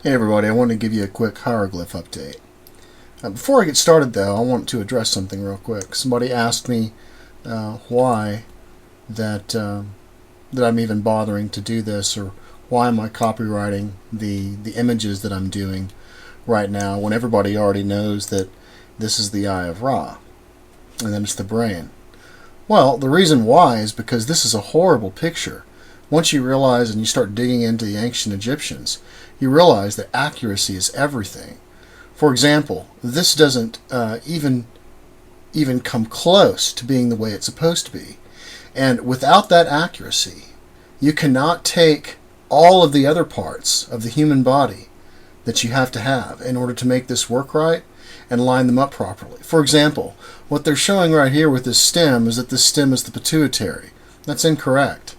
Hey everybody, I want to give you a quick hieroglyph update. Before I get started though, I want to address something real quick. Somebody asked me why that I'm even bothering to do this, or why am I copywriting the images that I'm doing right now when everybody already knows that this is the Eye of Ra and then it's the brain. Well, the reason why is because this is a horrible picture. Once you realize and you start digging into the ancient Egyptians, you realize that accuracy is everything. For example, this doesn't even come close to being the way it's supposed to be. And without that accuracy, you cannot take all of the other parts of the human body that you have to have in order to make this work right and line them up properly. For example, what they're showing right here with this stem is that this stem is the pituitary. That's incorrect.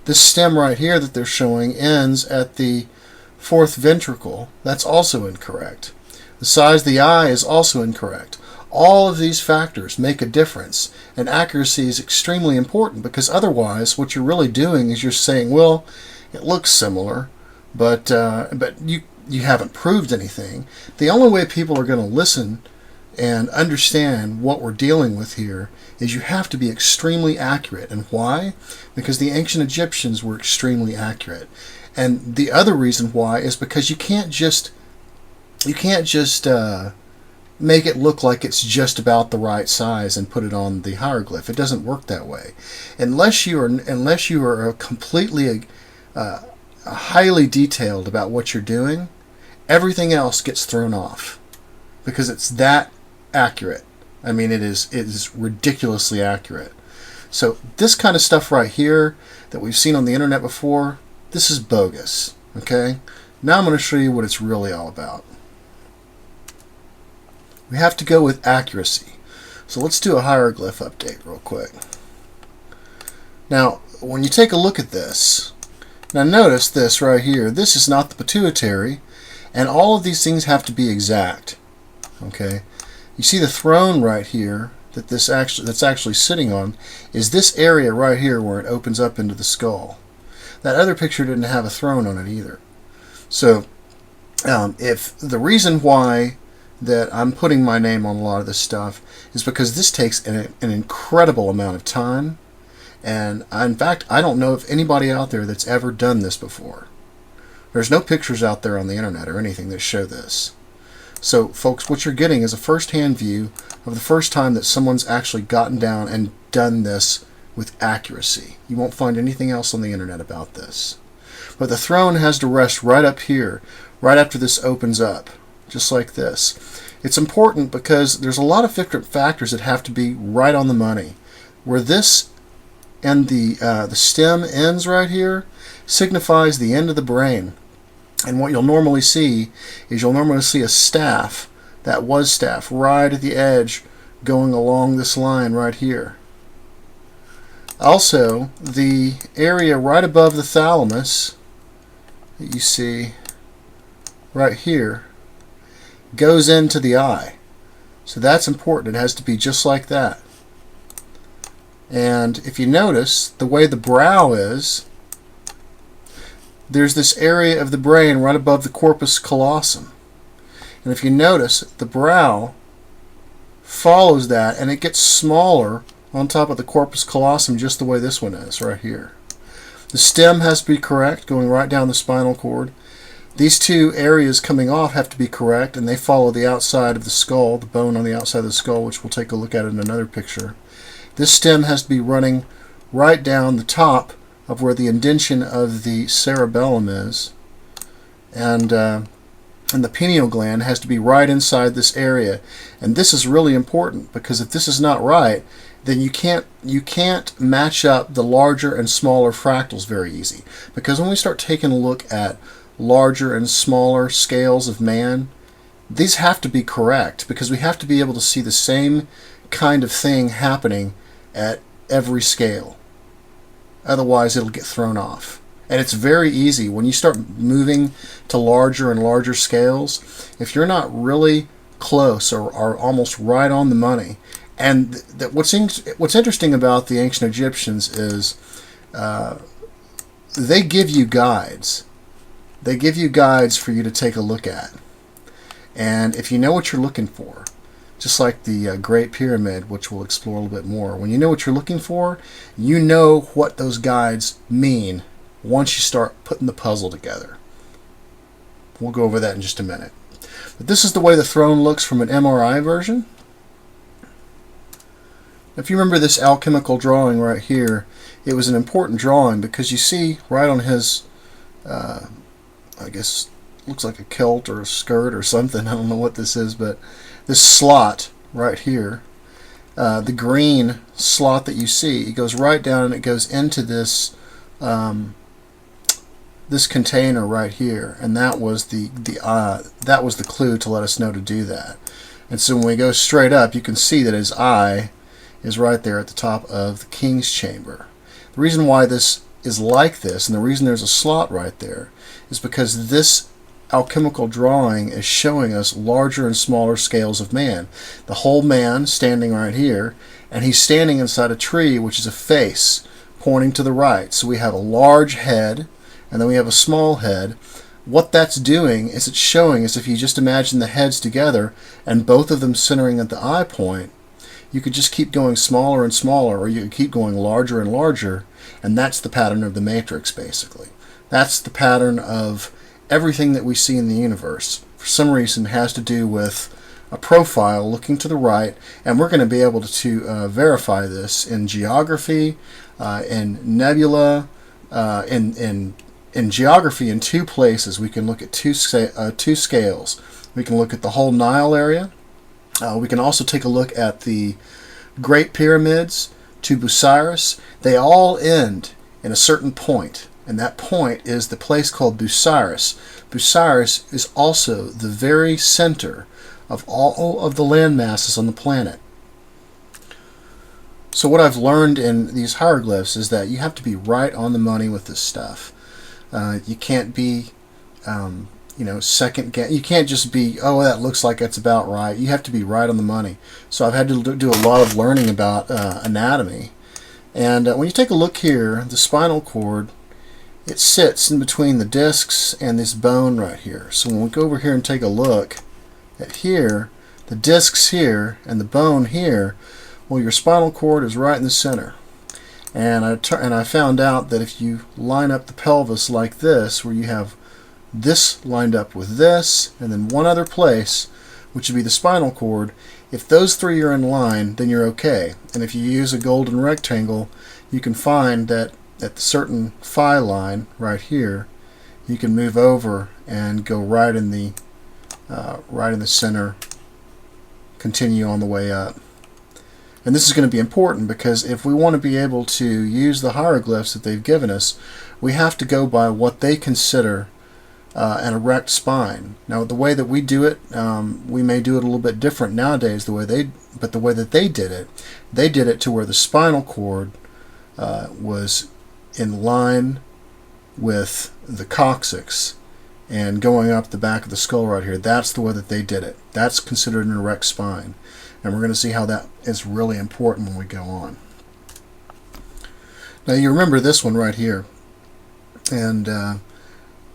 This stem right here that they're showing ends at the fourth ventricle. That's also incorrect. The size of the eye is also incorrect. All of these factors make a difference, and accuracy is extremely important, because otherwise what you're really doing is you're saying, well, it looks similar, but you haven't proved anything. The only way people are going to listen and understand what we're dealing with here is you have to be extremely accurate. And why? Because the ancient Egyptians were extremely accurate. And the other reason why is because you can't just make it look like it's just about the right size and put it on the hieroglyph. It doesn't work that way. Unless you are completely highly detailed about what you're doing, everything else gets thrown off because it's that accurate. I mean, it is ridiculously accurate. So this kind of stuff right here that we've seen on the internet before, this is bogus. Okay? Now I'm going to show you what it's really all about. We have to go with accuracy. So let's do a hieroglyph update real quick. Now, when you take a look at this, now notice this right here. This is not the pituitary, and all of these things have to be exact. Okay? You see the throne right here that that's actually sitting on is this area right here where it opens up into the skull. That other picture didn't have a throne on it either. So if the reason why that I'm putting my name on a lot of this stuff is because this takes an incredible amount of time, and in fact I don't know of anybody out there that's ever done this before. There's no pictures out there on the internet or anything that show this. So folks, what you're getting is a first-hand view of the first time that someone's actually gotten down and done this with accuracy. You won't find anything else on the internet about this. But the throne has to rest right up here, right after this opens up, just like this. It's important because there's a lot of different factors that have to be right on the money. Where this and the stem ends right here signifies the end of the brain. And what you'll normally see is a staff, that was staff, right at the edge going along this line right here. Also, the area right above the thalamus that you see right here goes into the eye. So that's important. It has to be just like that. And if you notice, the way the brow is, there's this area of the brain right above the corpus callosum. And if you notice, the brow follows that, and it gets smaller on top of the corpus callosum, just the way this one is right here. The stem has to be correct, going right down the spinal cord. These two areas coming off have to be correct, and they follow the outside of the skull, the bone on the outside of the skull, which we'll take a look at in another picture. This stem has to be running right down the top of where the indention of the cerebellum is, and the pineal gland has to be right inside this area. And this is really important, because if this is not right, then you can't match up the larger and smaller fractals very easy. Because when we start taking a look at larger and smaller scales of man, these have to be correct, because we have to be able to see the same kind of thing happening at every scale. Otherwise it'll get thrown off. And it's very easy when you start moving to larger and larger scales. If you're not really close or are almost right on the money, and what's interesting about the ancient Egyptians is they give you guides they give you guides for you to take a look at. And if you know what you're looking for, just like the Great Pyramid, which we'll explore a little bit more, when you know what you're looking for, you know what those guides mean once you start putting the puzzle together. We'll go over that in just a minute. But this is the way the throne looks from an MRI version. If you remember this alchemical drawing right here, it was an important drawing because you see right on his, I guess, looks like a kilt or a skirt or something. I don't know what this is, but this slot right here, the green slot that you see, it goes right down and it goes into this this container right here, and that was the clue to let us know to do that. And so when we go straight up, you can see that his eye is right there at the top of the king's chamber. The reason why this is like this, and the reason there's a slot right there, is because this alchemical drawing is showing us larger and smaller scales of man. The whole man standing right here, and he's standing inside a tree, which is a face pointing to the right. So we have a large head, and then we have a small head. What that's doing is it's showing us, if you just imagine the heads together and both of them centering at the eye point, you could just keep going smaller and smaller, or you could keep going larger and larger, and that's the pattern of the matrix, basically. That's the pattern of everything that we see in the universe. For some reason, it has to do with a profile looking to the right, and we're going to be able to verify this in geography, in nebula, in geography in two places. We can look at two scales. We can look at the whole Nile area. We can also take a look at the Great Pyramids to Osiris. They all end in a certain point, and that point is the place called Osiris. Osiris is also the very center of all of the land masses on the planet. So what I've learned in these hieroglyphs is that you have to be right on the money with this stuff. You can't be, second guess. You can't just be, oh, that looks like it's about right. You have to be right on the money. So I've had to do a lot of learning about anatomy. And when you take a look here, the spinal cord, it sits in between the discs and this bone right here. So when we go over here and take a look at here, the discs here and the bone here, well, your spinal cord is right in the center. And I found out that if you line up the pelvis like this, where you have this lined up with this, and then one other place, which would be the spinal cord, if those three are in line, then you're okay. And if you use a golden rectangle, you can find that at the certain phi line right here, you can move over and go right in the center, continue on the way up. And this is going to be important because if we want to be able to use the hieroglyphs that they've given us, we have to go by what they consider an erect spine. Now, the way that we do it, we may do it a little bit different nowadays. But the way that they did it to where the spinal cord was in line with the coccyx and going up the back of the skull right here. That's the way that they did it. That's considered an erect spine. And we're going to see how that is really important when we go on. Now you remember this one right here, and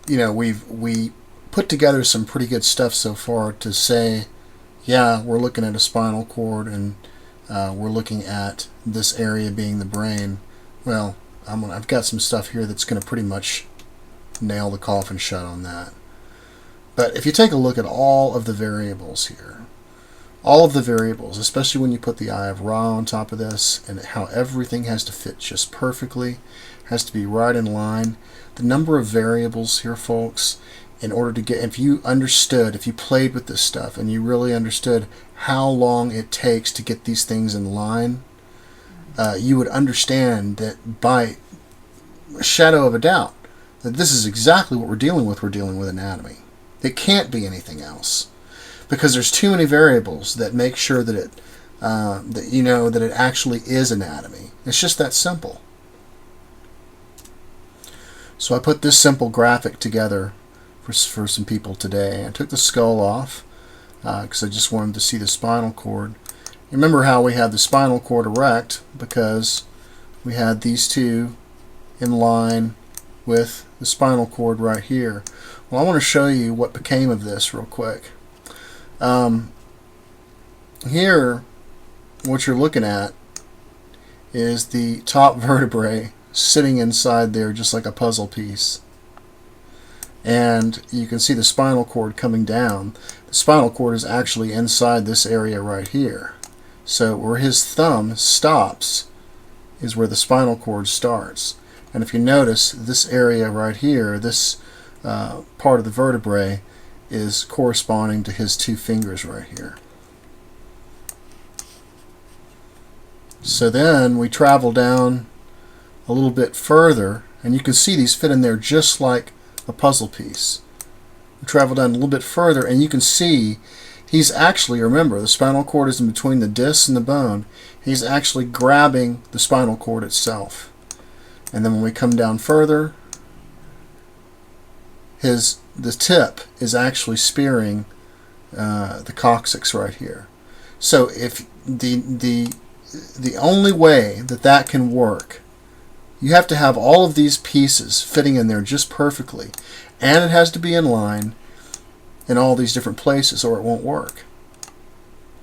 we put together some pretty good stuff so far to say, yeah, we're looking at a spinal cord, and we're looking at this area being the brain. Well, I've got some stuff here that's going to pretty much nail the coffin shut on that. But if you take a look at all of the variables here, all of the variables, especially when you put the Eye of Ra on top of this, and how everything has to fit just perfectly, has to be right in line. The number of variables here, folks, in order to get, if you played with this stuff and you really understood how long it takes to get these things in line, you would understand that by a shadow of a doubt that this is exactly what we're dealing with. We're dealing with anatomy. It can't be anything else, because there's too many variables that make sure that that it actually is anatomy. It's just that simple. So I put this simple graphic together for some people today. I took the skull off because I just wanted to see the spinal cord. Remember how we had the spinal cord erect because we had these two in line with the spinal cord right here. Well, I want to show you what became of this real quick. Here, what you're looking at is the top vertebrae sitting inside there just like a puzzle piece. And you can see the spinal cord coming down. The spinal cord is actually inside this area right here. So where his thumb stops is where the spinal cord starts. And if you notice, this area right here, this part of the vertebrae, is corresponding to his two fingers right here. So then we travel down a little bit further, and you can see these fit in there just like a puzzle piece. We travel down a little bit further, and you can see he's actually, remember, the spinal cord is in between the disc and the bone. He's actually grabbing the spinal cord itself. And then when we come down further, the tip is actually spearing the coccyx right here. So if the only way that that can work, you have to have all of these pieces fitting in there just perfectly, and it has to be in line in all these different places or it won't work.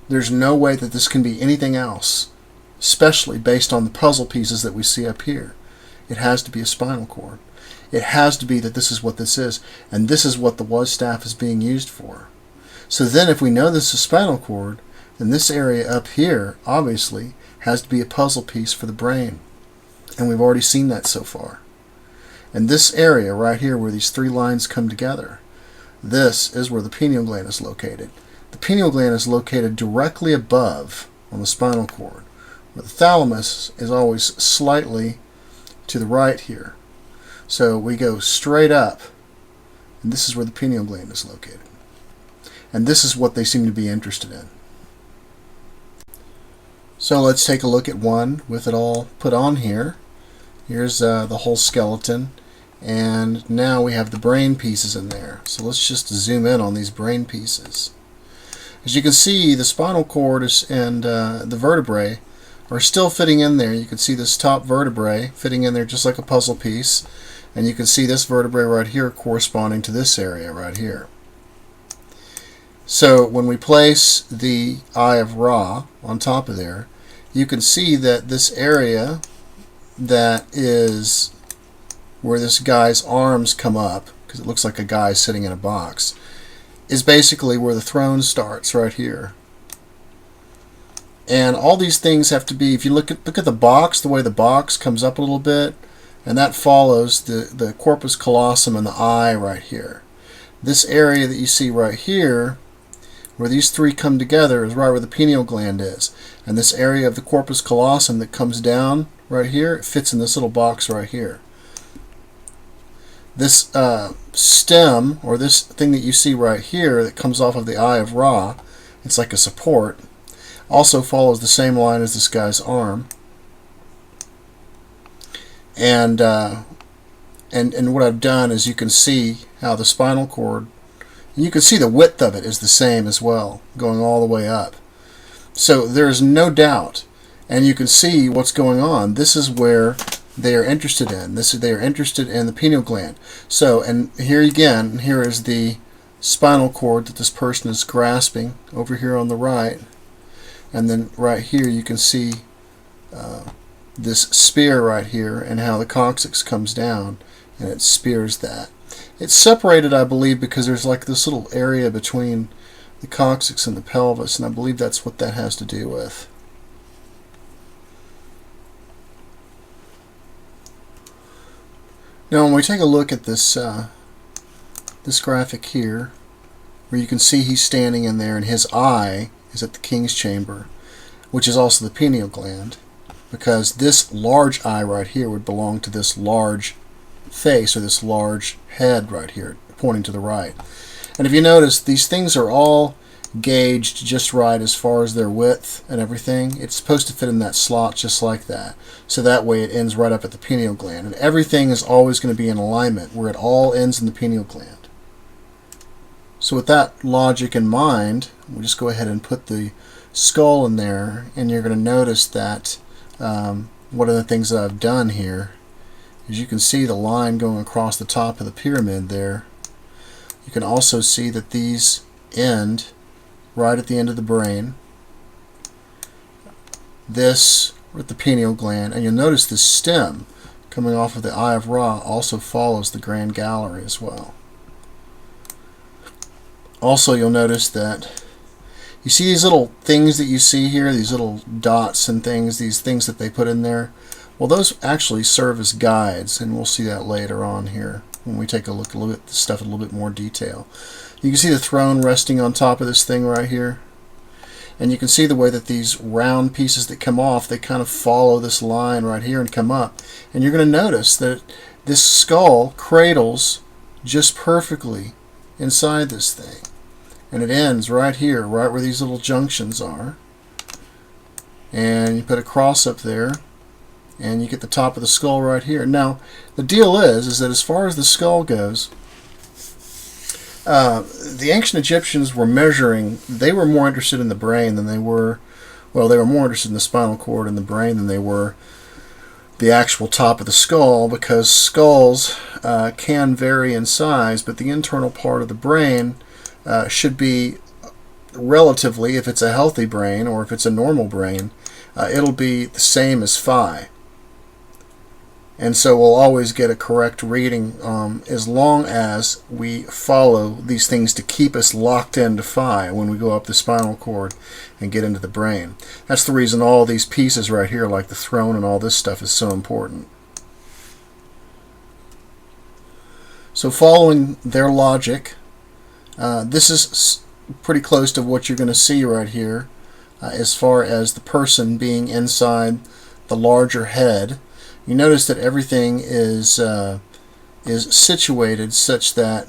There's no way that this can be anything else, especially based on the puzzle pieces that we see up here. It has to be a spinal cord. It has to be that this is what this is, and this is what the was staff is being used for. So then if we know this is spinal cord, then this area up here obviously has to be a puzzle piece for the brain. And we've already seen that so far. And this area right here where these three lines come together, this is where the pineal gland is located. The pineal gland is located directly above on the spinal cord, where the thalamus is always slightly to the right here. So we go straight up, and this is where the pineal gland is located. And this is what they seem to be interested in. So let's take a look at one with it all put on here. Here's the whole skeleton, and now we have the brain pieces in there. So let's just zoom in on these brain pieces. As you can see, the spinal cord and the vertebrae are still fitting in there. You can see this top vertebrae fitting in there just like a puzzle piece, and you can see this vertebrae right here corresponding to this area right here. So when we place the Eye of Ra on top of there, you can see that this area that is where this guy's arms come up, because it looks like a guy sitting in a box, is basically where the throne starts right here. And all these things have to be, if you look at the box, the way the box comes up a little bit, and that follows the corpus callosum and the eye right here. This area that you see right here, where these three come together, is right where the pineal gland is. And this area of the corpus callosum that comes down right here, it fits in this little box right here. This stem, or this thing that you see right here that comes off of the Eye of Ra, it's like a support, also follows the same line as this guy's arm. And what I've done is you can see how the spinal cord, and you can see the width of it is the same as well, going all the way up. So there's no doubt, and you can see what's going on. This is where they are interested in. They are interested in the pineal gland. So, and here again, here is the spinal cord that this person is grasping over here on the right. And then right here you can see this spear right here and how the coccyx comes down and it spears that. It's separated, I believe, because there's like this little area between the coccyx and the pelvis, and I believe that's what that has to do with. Now when we take a look at this this graphic here, where you can see he's standing in there and his eye is at the king's chamber, which is also the pineal gland, because this large eye right here would belong to this large face, or this large head right here pointing to the right. And if you notice, these things are all gauged just right as far as their width and everything. It's supposed to fit in that slot just like that, so that way it ends right up at the pineal gland, and everything is always going to be in alignment where it all ends in the pineal gland. So with that logic in mind, we'll just go ahead and put the skull in there, and you're going to notice that one of the things that I've done here As you can see the line going across the top of the pyramid there. You can also see that these end right at the end of the brain. This with the pineal gland, and you'll notice the stem coming off of the Eye of Ra also follows the Grand Gallery as well. Also, you'll notice that you see these little things that you see here, these little dots and things, these things that they put in there. Well, those actually serve as guides, and we'll see that later on here when we take a look at the stuff in a little bit more detail. You can see the throne resting on top of this thing right here. And you can see the way that these round pieces that come off, they kind of follow this line right here and come up. And you're going to notice that this skull cradles just perfectly inside this thing. And it ends right here, right where these little junctions are. And you put a cross up there, and you get the top of the skull right here. Now, the deal is that as far as the skull goes, the ancient Egyptians were measuring, they were more interested in the brain than they were, well, they were more interested in the spinal cord and the brain than they were the actual top of the skull, because skulls can vary in size, but the internal part of the brain should be relatively, if it's a healthy brain or if it's a normal brain, it'll be the same as phi. And so we'll always get a correct reading as long as we follow these things to keep us locked into phi when we go up the spinal cord and get into the brain. That's the reason all these pieces right here, like the throne and all this stuff, is so important. So following their logic, this is pretty close to what you're going to see right here as far as the person being inside the larger head. You notice that everything is situated such that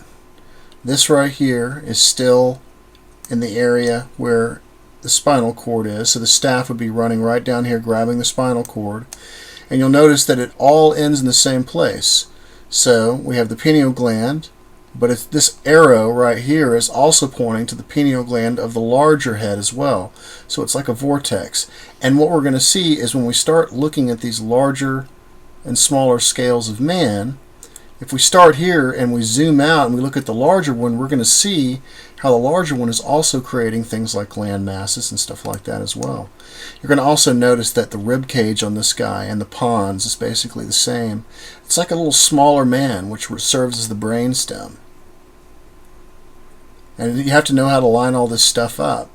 this right here is still in the area where the spinal cord is. So the staff would be running right down here, grabbing the spinal cord. And you'll notice that it all ends in the same place. So we have the pineal gland, but this arrow right here is also pointing to the pineal gland of the larger head as well. So it's like a vortex. And what we're going to see is when we start looking at these larger and smaller scales of man, if we start here and we zoom out and we look at the larger one, we're going to see how the larger one is also creating things like land masses and stuff like that as well. You're going to also notice that the rib cage on this guy and the pons is basically the same. It's like a little smaller man, which serves as the brain stem. And you have to know how to line all this stuff up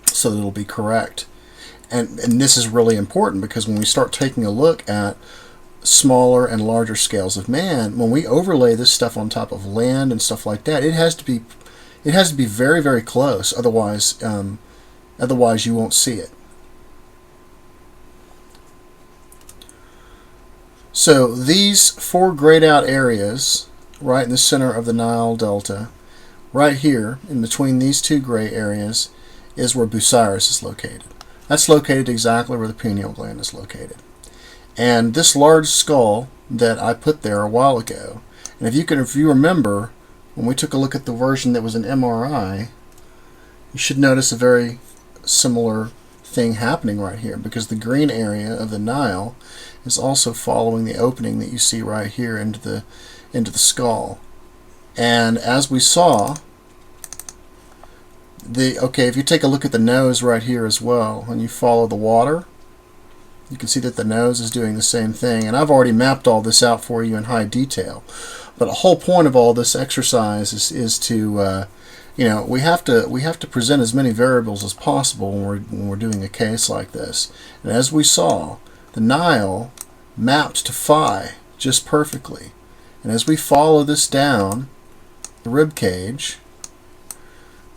so that it'll be correct. And this is really important, because when we start taking a look at smaller and larger scales of man, when we overlay this stuff on top of land and stuff like that, it has to be very, very close. Otherwise you won't see it. So these four grayed out areas right in the center of the Nile Delta, right here in between these two gray areas, is where Osiris is located. That's located exactly where the pineal gland is located. And this large skull that I put there a while ago, and if you remember, when we took a look at the version that was an MRI, you should notice a very similar thing happening right here, because the green area of the Nile is also following the opening that you see right here into the skull. And as we saw, if you take a look at the nose right here as well, and you follow the water, you can see that the nose is doing the same thing. And I've already mapped all this out for you in high detail. But the whole point of all this exercise is to, we have to present as many variables as possible when we're doing a case like this. And as we saw, the Nile maps to phi just perfectly. And as we follow this down the rib cage,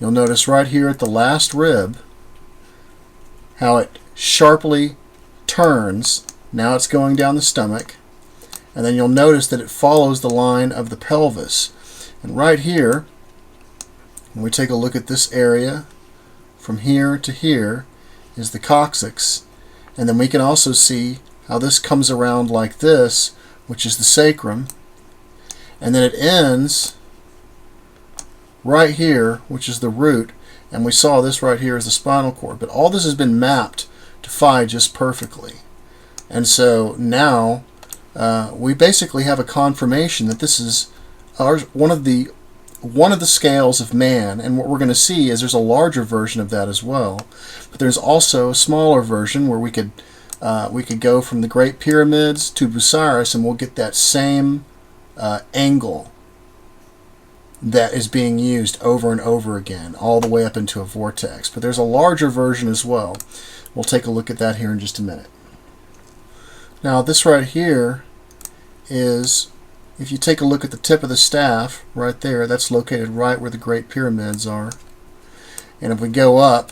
you'll notice right here at the last rib how it sharply turns. Now it's going down the stomach. And then you'll notice that it follows the line of the pelvis. And right here, when we take a look at this area, from here to here is the coccyx. And then we can also see how this comes around like this, which is the sacrum. And then it ends right here, which is the root, and we saw this right here is the spinal cord. But all this has been mapped to phi just perfectly. And so now we basically have a confirmation that this is one of the scales of man, and what we're going to see is there's a larger version of that as well. But there's also a smaller version where we could go from the Great Pyramids to Osiris, and we'll get that same angle that is being used over and over again, all the way up into a vortex. But there's a larger version as well. We'll take a look at that here in just a minute. Now this right here is, if you take a look at the tip of the staff right there, that's located right where the Great Pyramids are. And if we go up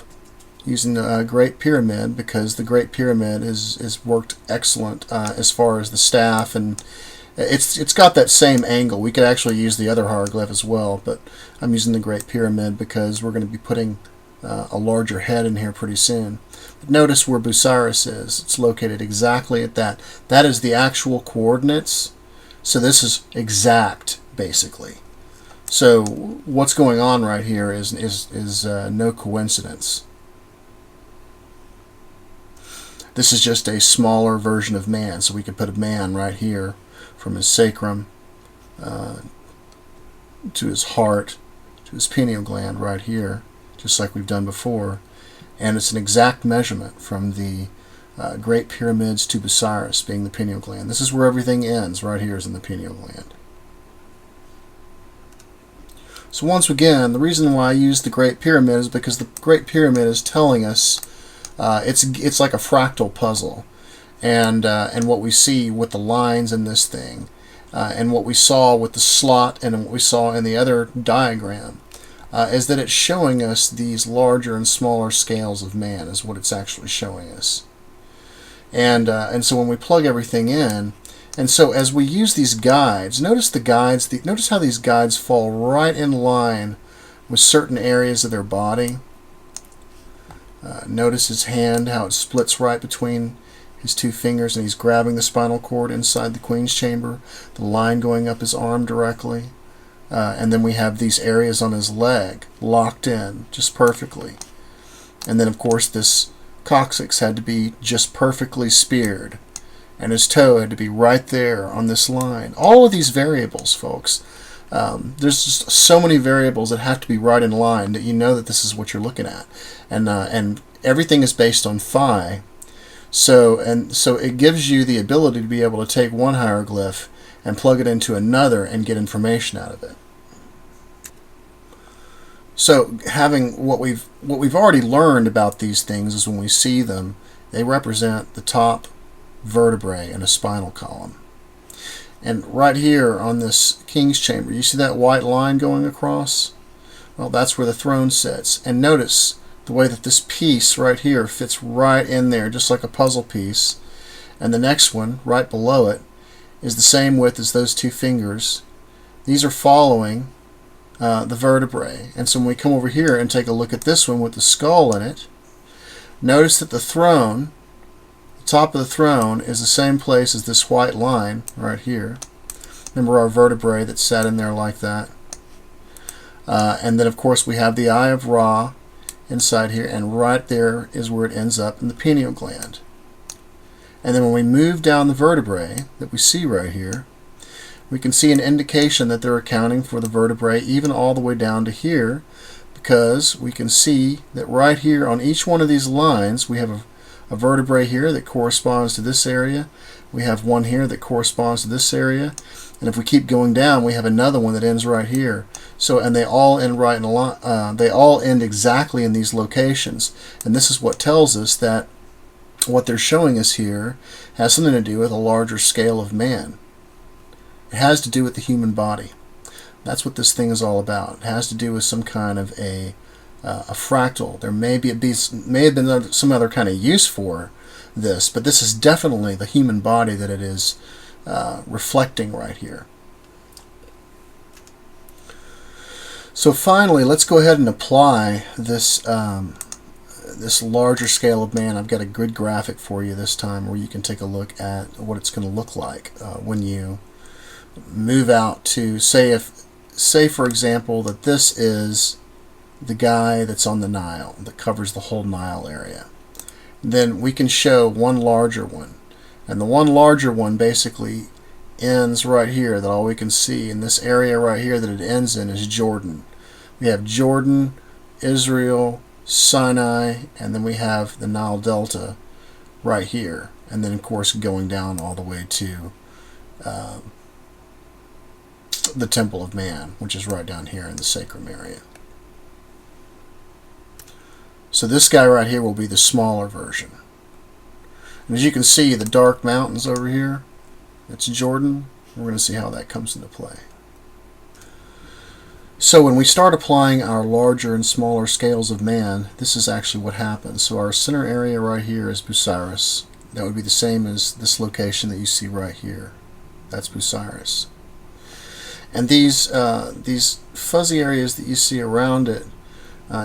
using the Great Pyramid, because the Great Pyramid is worked excellent as far as the staff, and it's got that same angle. We could actually use the other hieroglyph as well, but I'm using the Great Pyramid because we're going to be putting a larger head in here pretty soon. But notice where Osiris is. It's located exactly at that. That is the actual coordinates. So this is exact, basically. So what's going on right here is no coincidence. This is just a smaller version of man. So we could put a man right here, from his sacrum to his heart to his pineal gland right here, just like we've done before. And it's an exact measurement from the Great Pyramids to Osiris, being the pineal gland. This is where everything ends, right here is in the pineal gland. So once again, the reason why I use the Great Pyramid is because the Great Pyramid is telling us it's like a fractal puzzle. And what we see with the lines in this thing, and what we saw with the slot and what we saw in the other diagram, is that it's showing us these larger and smaller scales of man is what it's actually showing us. And so when we plug everything in, and so as we use these guides, notice the guides. Notice how these guides fall right in line with certain areas of their body. Notice his hand, how it splits right between his two fingers, and he's grabbing the spinal cord inside the Queen's chamber. The line going up his arm directly. And then we have these areas on his leg locked in just perfectly. And then, of course, this coccyx had to be just perfectly speared. And his toe had to be right there on this line. All of these variables, folks, there's just so many variables that have to be right in line that you know that this is what you're looking at. And everything is based on phi. So it gives you the ability to be able to take one hieroglyph and plug it into another and get information out of it. So having what we've already learned about these things is when we see them, they represent the top vertebrae in a spinal column. And right here on this king's chamber, you see that white line going across? Well, that's where the throne sits. And notice the way that this piece right here fits right in there, just like a puzzle piece. And the next one, right below it, is the same width as those two fingers. These are following the vertebrae. And so when we come over here and take a look at this one with the skull in it, notice that the throne, the top of the throne, is the same place as this white line right here. Remember our vertebrae that sat in there like that. And then, of course, we have the Eye of Ra inside here, and right there is where it ends up in the pineal gland. And then when we move down the vertebrae that we see right here, we can see an indication that they're accounting for the vertebrae even all the way down to here, because we can see that right here on each one of these lines we have a vertebrae here that corresponds to this area. We have one here that corresponds to this area. And if we keep going down, we have another one that ends right here. So, and they all end right in a line. They all end exactly in these locations. And this is what tells us that what they're showing us here has something to do with a larger scale of man. It has to do with the human body. That's what this thing is all about. It has to do with some kind of a fractal. There may have been some other kind of use for this, but this is definitely the human body that it is reflecting right here. So finally, let's go ahead and apply this this larger scale of man. I've got a good graphic for you this time where you can take a look at what it's going to look like when you move out to, say for example that this is the guy that's on the Nile, that covers the whole Nile area. Then we can show one larger one. And the one larger one basically ends right here, that all we can see. In this area right here that it ends in is Jordan. We have Jordan, Israel, Sinai, and then we have the Nile Delta right here. And then, of course, going down all the way to the Temple of Man, which is right down here in the sacrum area. So this guy right here will be the smaller version. And as you can see, the dark mountains over here, that's Jordan. We're going to see how that comes into play. So when we start applying our larger and smaller scales of man, this is actually what happens. So our center area right here is Osiris. That would be the same as this location that you see right here. That's Osiris. And these fuzzy areas that you see around it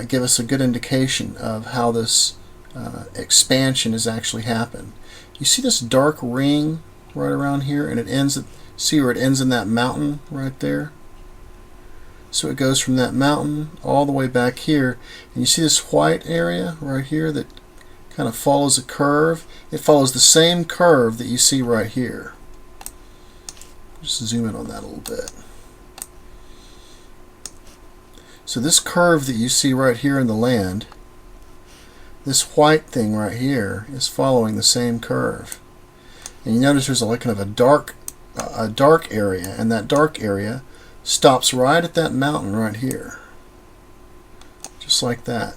give us a good indication of how this expansion has actually happened. You see this dark ring right around here, and it ends at, see where it ends in that mountain right there? So it goes from that mountain all the way back here, and you see this white area right here that kind of follows a curve. It follows the same curve that you see right here. Just zoom in on that a little bit. So this curve that you see right here in the land, this white thing right here is following the same curve. And you notice there's like kind of a dark area, and that dark area stops right at that mountain right here. Just like that.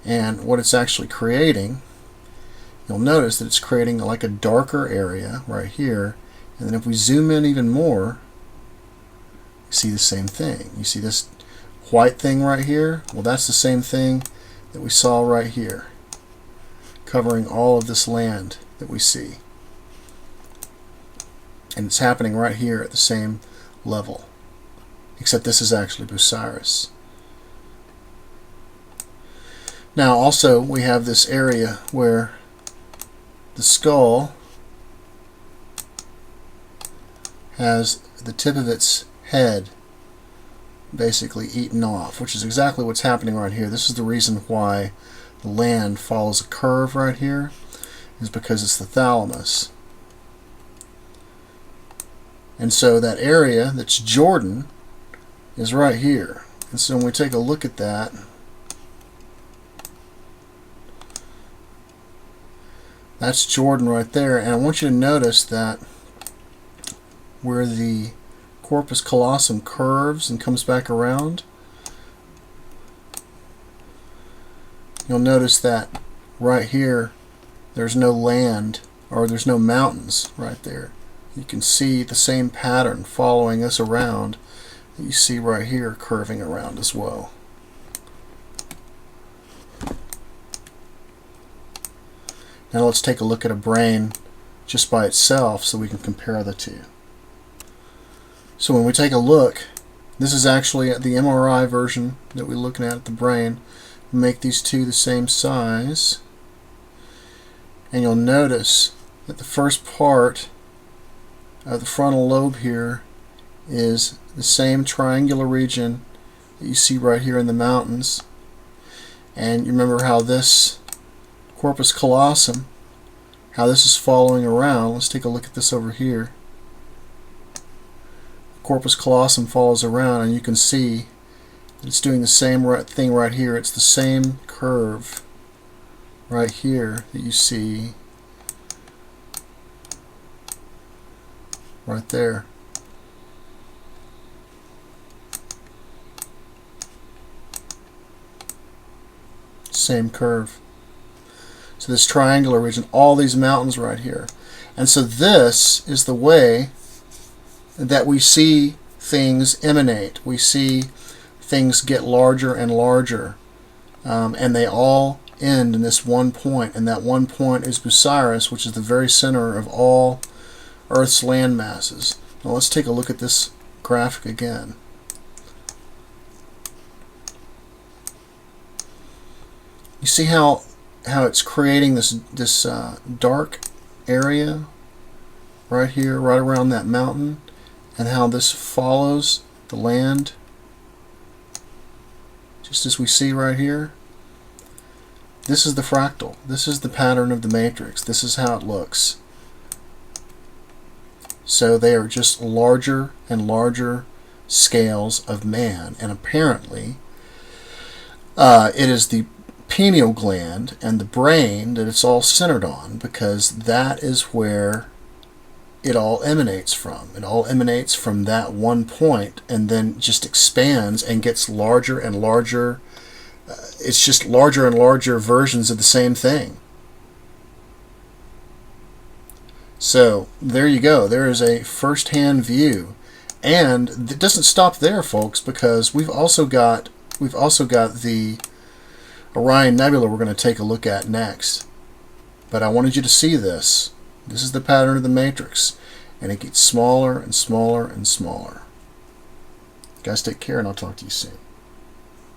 And what it's actually creating, you'll notice that it's creating like a darker area right here. And then if we zoom in even more, you see the same thing. You see this white thing right here? Well, that's the same thing that we saw right here, covering all of this land that we see. And it's happening right here at the same level, except this is actually Osiris. Now also we have this area where the skull has the tip of its head basically eaten off, which is exactly what's happening right here. This is the reason why the land follows a curve right here, is because it's the thalamus. And so that area that's Jordan is right here. And so when we take a look at that, that's Jordan right there. And I want you to notice that where the corpus callosum curves and comes back around, you'll notice that right here there's no land, or there's no mountains right there. You can see the same pattern following us around that you see right here curving around as well. Now let's take a look at a brain just by itself so we can compare the two. So when we take a look, this is actually the MRI version that we're looking at the brain. Make these two the same size, and you'll notice that the first part of the frontal lobe here is the same triangular region that you see right here in the mountains. And you remember how this corpus callosum, how this is following around. Let's take a look at this over here. Corpus callosum follows around, and you can see that it's doing the same thing right here. It's the same curve right here that you see right there. Same curve. So this triangular region, all these mountains right here. And so this is the way that we see things emanate. We see things get larger and larger, and they all end in this one point, and that one point is Osiris, which is the very center of all Earth's land masses. Now let's take a look at this graphic again. You see how it's creating this dark area right here, right around that mountain, and how this follows the land, just as we see right here. This is the fractal. This is the pattern of the matrix. This is how it looks. So they are just larger and larger scales of man. And apparently, it is the pineal gland and the brain that it's all centered on, because that is where it all emanates from. It all emanates from that one point and then just expands and gets larger and larger. It's just larger and larger versions of the same thing. So there you go. There is a first-hand view, and it doesn't stop there, folks, because we've also got the Orion Nebula we're going to take a look at next. But I wanted you to see this. This is the pattern of the matrix, and it gets smaller and smaller and smaller. Guys, take care, and I'll talk to you soon.